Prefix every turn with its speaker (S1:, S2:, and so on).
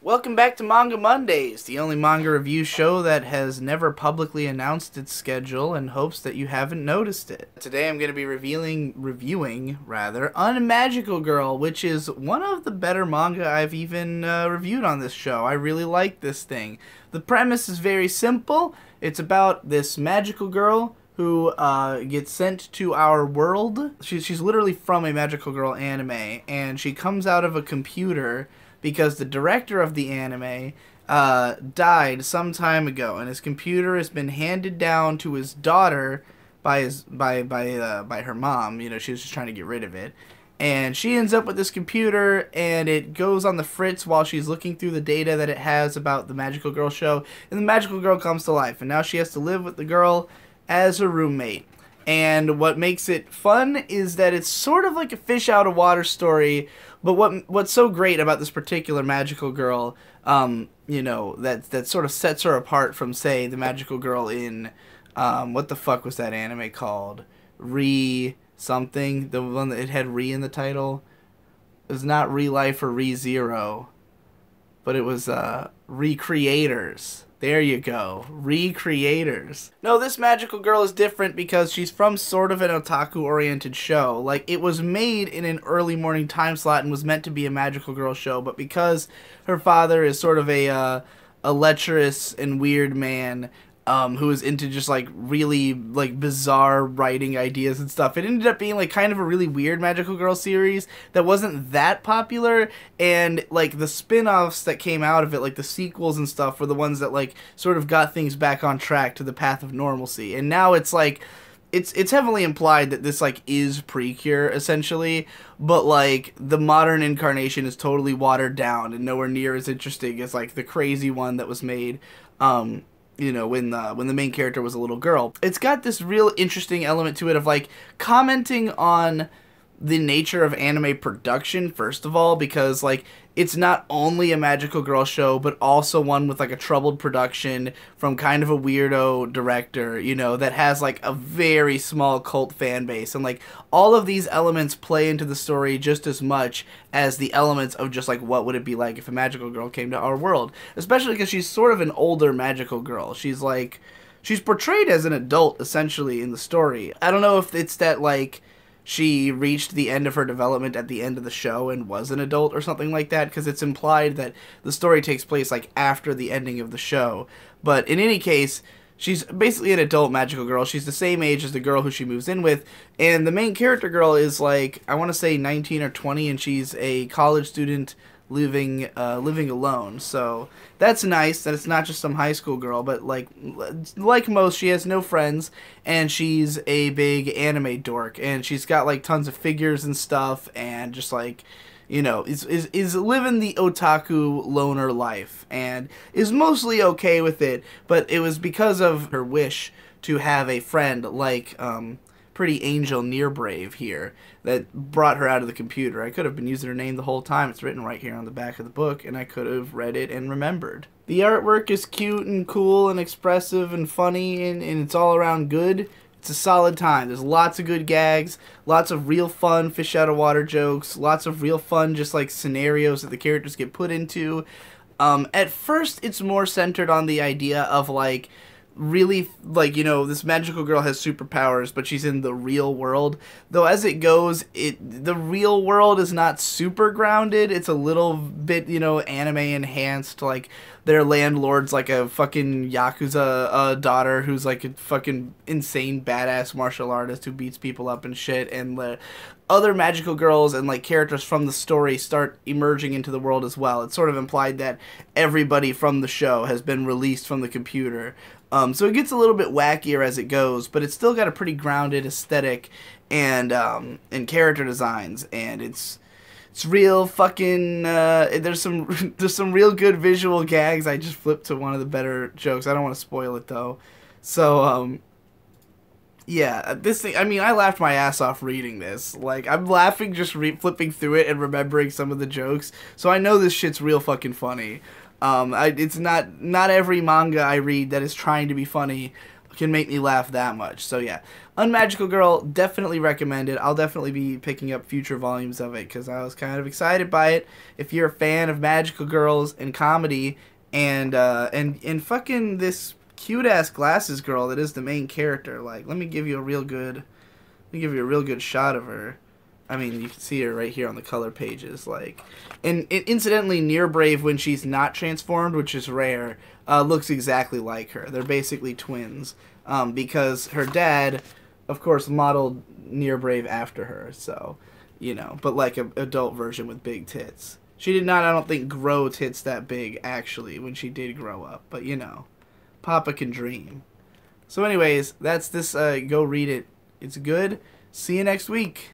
S1: Welcome back to Manga Mondays, the only manga review show that has never publicly announced its schedule and hopes that you haven't noticed it. Today I'm going to be reviewing, Unmagical Girl, which is one of the better manga I've even reviewed on this show. I really like this thing. The premise is very simple. It's about this magical girl who gets sent to our world. She's literally from a Magical Girl anime, and she comes out of a computer because the director of the anime died some time ago, and his computer has been handed down to his daughter by her mom. You know, she was just trying to get rid of it, and she ends up with this computer, and it goes on the fritz while she's looking through the data that it has about the Magical Girl show, and the Magical Girl comes to life, and now she has to live with the girl as her roommate. And what makes it fun is that it's sort of like a fish out of water story. But what's so great about this particular Magical Girl, you know, that sort of sets her apart from, say, the Magical Girl in, what the fuck was that anime called? Re-something? The one that it had Re in the title? It was not Re-Life or Re-Zero. But it was, Recreators. There you go. Recreators. No, this Magical Girl is different because she's from sort of an otaku-oriented show. Like, it was made in an early morning time slot and was meant to be a Magical Girl show, but because her father is sort of a lecherous and weird man, who is into just, like, really, like, bizarre writing ideas and stuff. It ended up being, like, kind of a really weird Magical Girl series that wasn't that popular, and, like, the spin-offs that came out of it, like, the sequels and stuff, were the ones that, like, sort of got things back on track to the path of normalcy. And now it's, like, it's heavily implied that this, like, is Precure, essentially, but, like, the modern incarnation is totally watered down and nowhere near as interesting as, like, the crazy one that was made, you know, when the main character was a little girl. It's got this real interesting element to it of, like, commenting on the nature of anime production, first of all, because, like, it's not only a Magical Girl show, but also one with, like, a troubled production from kind of a weirdo director, you know, that has, like, a very small cult fan base. And, like, all of these elements play into the story just as much as the elements of just, like, what would it be like if a Magical Girl came to our world. Especially because she's sort of an older Magical Girl. She's, like, she's portrayed as an adult, essentially, in the story. I don't know if it's that, like, she reached the end of her development at the end of the show and was an adult or something like that, because it's implied that the story takes place, like, after the ending of the show. But in any case, she's basically an adult Magical Girl. She's the same age as the girl who she moves in with, and the main character girl is, like, I want to say 19 or 20, and she's a college student living alone. So that's nice that it's not just some high school girl, but like most, she has no friends, and she's a big anime dork, and she's got, like, tons of figures and stuff, and just, like, you know, is living the otaku loner life, and is mostly okay with it. But it was because of her wish to have a friend like Pretty Angel Nearbrave here that brought her out of the computer. I could have been using her name the whole time. It's written right here on the back of the book, and I could have read it and remembered. The artwork is cute and cool and expressive and funny, and it's all around good. It's a solid time. There's lots of good gags, lots of real fun fish out of water jokes, lots of real fun just, like, scenarios that the characters get put into. At first, it's more centered on the idea of, like, really, like, you know, this Magical Girl has superpowers, but she's in the real world. Though as it goes, the real world is not super grounded. It's a little bit, you know, anime enhanced. Like, their landlord's like a fucking Yakuza daughter who's like a fucking insane badass martial artist who beats people up and shit, and the other Magical Girls and, like, characters from the story start emerging into the world as well. It's sort of implied that everybody from the show has been released from the computer. So it gets a little bit wackier as it goes, but it's still got a pretty grounded aesthetic and character designs, and it's real fucking, there's some real good visual gags. I just flipped to one of the better jokes. I don't want to spoil it, though. So, yeah, this thing, I mean, I laughed my ass off reading this. Like, I'm laughing just flipping through it and remembering some of the jokes, so I know this shit's real fucking funny. It's not every manga I read that is trying to be funny can make me laugh that much. So yeah, Unmagical Girl, definitely recommended. I'll definitely be picking up future volumes of it because I was kind of excited by it. If you're a fan of magical girls and comedy and fucking this cute ass glasses girl that is the main character, like let me give you a real good shot of her. I mean, you can see her right here on the color pages. Like, and incidentally, Near Brave, when she's not transformed, which is rare, looks exactly like her. They're basically twins, because her dad, of course, modeled Near Brave after her. So, you know, but like an adult version with big tits. She did not, I don't think, grow tits that big actually when she did grow up. But you know, Papa can dream. So, anyways, that's this. Go read it. It's good. See you next week.